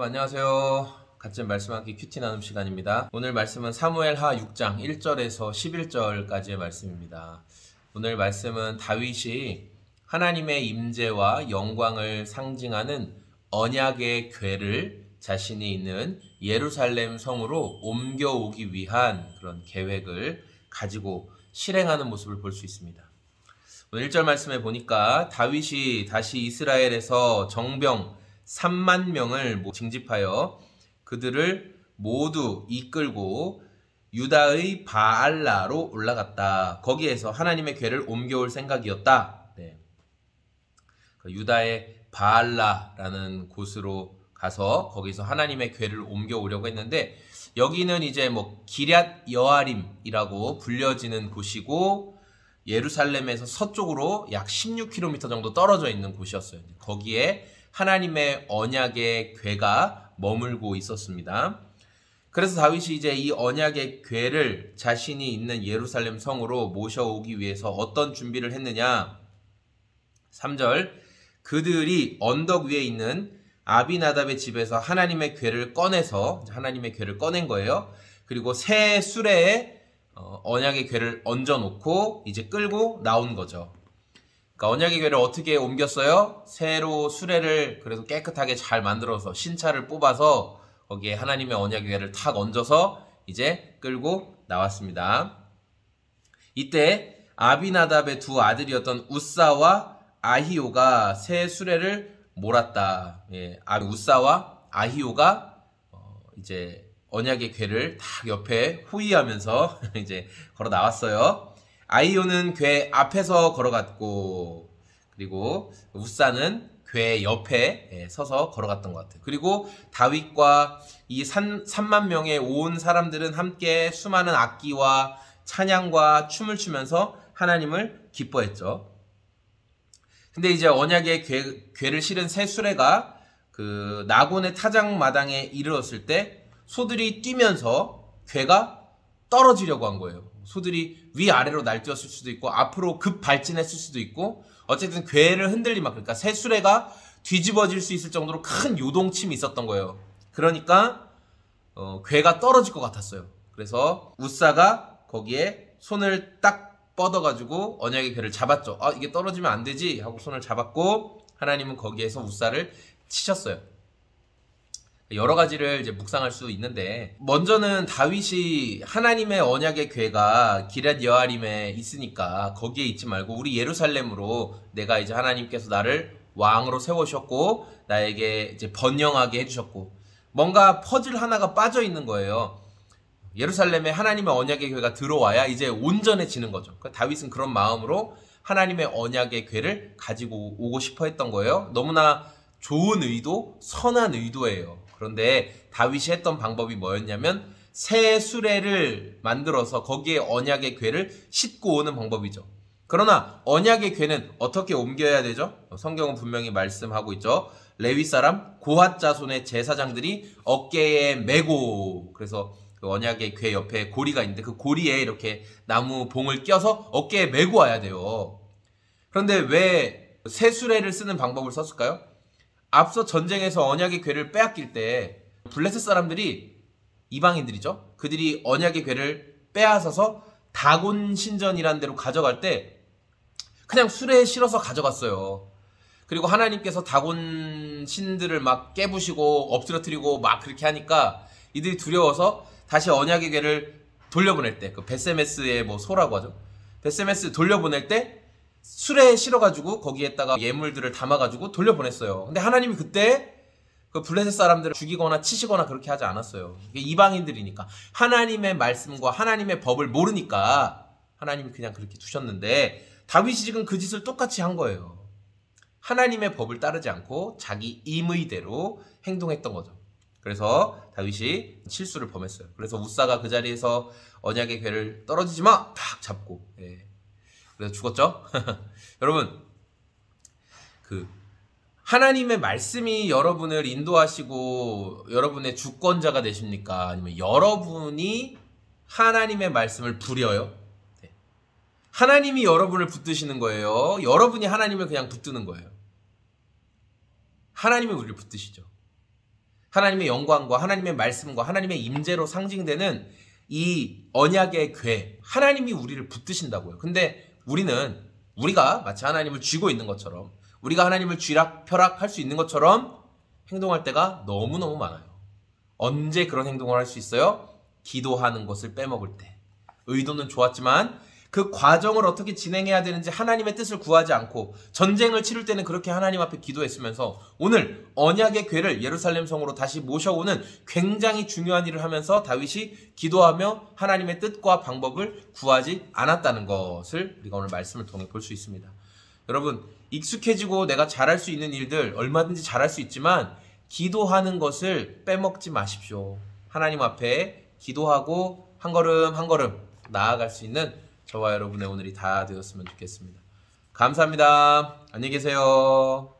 여러분 안녕하세요. 같은 말씀하기 큐티 나눔 시간입니다. 오늘 말씀은 사무엘하 6장 1절에서 11절까지의 말씀입니다. 오늘 말씀은 다윗이 하나님의 임재와 영광을 상징하는 언약의 궤를 자신이 있는 예루살렘 성으로 옮겨오기 위한 그런 계획을 가지고 실행하는 모습을 볼 수 있습니다. 오늘 1절 말씀에 보니까 다윗이 다시 이스라엘에서 정병 3만 명을 징집하여 그들을 모두 이끌고 유다의 바알라로 올라갔다. 거기에서 하나님의 궤를 옮겨올 생각이었다. 네. 유다의 바알라라는 곳으로 가서 거기서 하나님의 궤를 옮겨오려고 했는데, 여기는 이제 기럇 여아림이라고 불려지는 곳이고 예루살렘에서 서쪽으로 약 16km 정도 떨어져 있는 곳이었어요. 거기에 하나님의 언약의 궤가 머물고 있었습니다. 그래서 다윗이 이제 이 언약의 궤를 자신이 있는 예루살렘 성으로 모셔오기 위해서 어떤 준비를 했느냐? 3절, 그들이 언덕 위에 있는 아비나답의 집에서 하나님의 궤를 꺼낸 거예요. 그리고 새 수레에 언약의 궤를 얹어놓고 이제 끌고 나온 거죠. 그러니까 언약의 궤를 어떻게 옮겼어요? 새로 수레를 그래서 깨끗하게 잘 만들어서 신차를 뽑아서 거기에 하나님의 언약의 궤를 탁 얹어서 이제 끌고 나왔습니다. 이때 아비나답의 두 아들이었던 우사와 아히오가 새 수레를 몰았다. 예, 우사와 아히오가 이제 언약의 궤를 딱 옆에 호위하면서 이제 걸어 나왔어요. 아히오는 궤 앞에서 걸어갔고, 그리고 우사는 궤 옆에 서서 걸어갔던 것 같아요. 그리고 다윗과 이 3만 명의 온 사람들은 함께 수많은 악기와 찬양과 춤을 추면서 하나님을 기뻐했죠. 근데 이제 언약의 궤를 실은 새 수레가 그 나곤의 타작마당에 이르렀을 때 소들이 뛰면서 궤가 떨어지려고 한 거예요. 소들이 위아래로 날뛰었을 수도 있고 앞으로 급 발진했을 수도 있고, 어쨌든 궤를 그러니까 새 수레가 뒤집어질 수 있을 정도로 큰 요동침이 있었던 거예요. 그러니까 궤가 떨어질 것 같았어요. 그래서 우사가 거기에 손을 딱 뻗어가지고 언약의 궤를 잡았죠. 이게 떨어지면 안 되지 하고 손을 잡았고, 하나님은 거기에서 우사를 치셨어요. 여러 가지를 이제 묵상할 수 있는데, 먼저는 다윗이 하나님의 언약의 궤가 기럇 여아림에 있으니까 거기에 있지 말고 우리 예루살렘으로 내가 이제 하나님께서 나를 왕으로 세우셨고 나에게 이제 번영하게 해주셨고, 뭔가 퍼즐 하나가 빠져 있는 거예요. 예루살렘에 하나님의 언약의 궤가 들어와야 이제 온전해지는 거죠. 그러니까 다윗은 그런 마음으로 하나님의 언약의 궤를 가지고 오고 싶어 했던 거예요. 너무나 좋은 의도, 선한 의도예요. 그런데 다윗이 했던 방법이 뭐였냐면 새 수레를 만들어서 거기에 언약의 궤를 싣고 오는 방법이죠. 그러나 언약의 궤는 어떻게 옮겨야 되죠? 성경은 분명히 말씀하고 있죠. 레위 사람 고핫 자손의 제사장들이 어깨에 메고, 그래서 그 언약의 궤 옆에 고리가 있는데 그 고리에 이렇게 나무 봉을 껴서 어깨에 메고 와야 돼요. 그런데 왜 새 수레를 쓰는 방법을 썼을까요? 앞서 전쟁에서 언약의 궤를 빼앗길 때 블레셋 사람들이, 이방인들이죠, 그들이 언약의 궤를 빼앗아서 다곤 신전이라는 데로 가져갈 때 그냥 수레에 실어서 가져갔어요. 그리고 하나님께서 다곤 신들을 막 깨부시고 엎드러뜨리고 막 그렇게 하니까 이들이 두려워서 다시 언약의 궤를 돌려보낼 때, 그 베세메스의 소라고 하죠. 베세메스 돌려보낼 때 수레에 실어가지고 거기에다가 예물들을 담아가지고 돌려보냈어요. 근데 하나님이 그때 그 블레셋 사람들을 죽이거나 치시거나 그렇게 하지 않았어요. 이게 이방인들이니까, 하나님의 말씀과 하나님의 법을 모르니까 하나님이 그냥 그렇게 두셨는데, 다윗이 지금 그 짓을 똑같이 한 거예요. 하나님의 법을 따르지 않고 자기 임의대로 행동했던 거죠. 그래서 다윗이 실수를 범했어요. 그래서 우사가 그 자리에서 언약의 궤를 떨어지지 마! 탁 잡고, 그래서 죽었죠. 여러분, 하나님의 말씀이 여러분을 인도하시고 여러분의 주권자가 되십니까? 아니면 여러분이 하나님의 말씀을 부려요? 하나님이 여러분을 붙드시는 거예요? 여러분이 하나님을 그냥 붙드는 거예요? 하나님이 우리를 붙드시죠. 하나님의 영광과 하나님의 말씀과 하나님의 임재로 상징되는 이 언약의 궤, 하나님이 우리를 붙드신다고요. 근데 우리가 마치 하나님을 쥐고 있는 것처럼, 우리가 하나님을 쥐락펴락할 수 있는 것처럼 행동할 때가 너무너무 많아요. 언제 그런 행동을 할 수 있어요? 기도하는 것을 빼먹을 때. 의도는 좋았지만 그 과정을 어떻게 진행해야 되는지 하나님의 뜻을 구하지 않고 전쟁을 치를 때는 그렇게 하나님 앞에 기도했으면서 오늘 언약의 궤를 예루살렘 성으로 다시 모셔오는 굉장히 중요한 일을 하면서 다윗이 기도하며 하나님의 뜻과 방법을 구하지 않았다는 것을 우리가 오늘 말씀을 통해 볼 수 있습니다. 여러분, 익숙해지고 내가 잘할 수 있는 일들 얼마든지 잘할 수 있지만 기도하는 것을 빼먹지 마십시오. 하나님 앞에 기도하고 한 걸음 한 걸음 나아갈 수 있는 저와 여러분의 오늘이 다 되었으면 좋겠습니다. 감사합니다. 안녕히 계세요.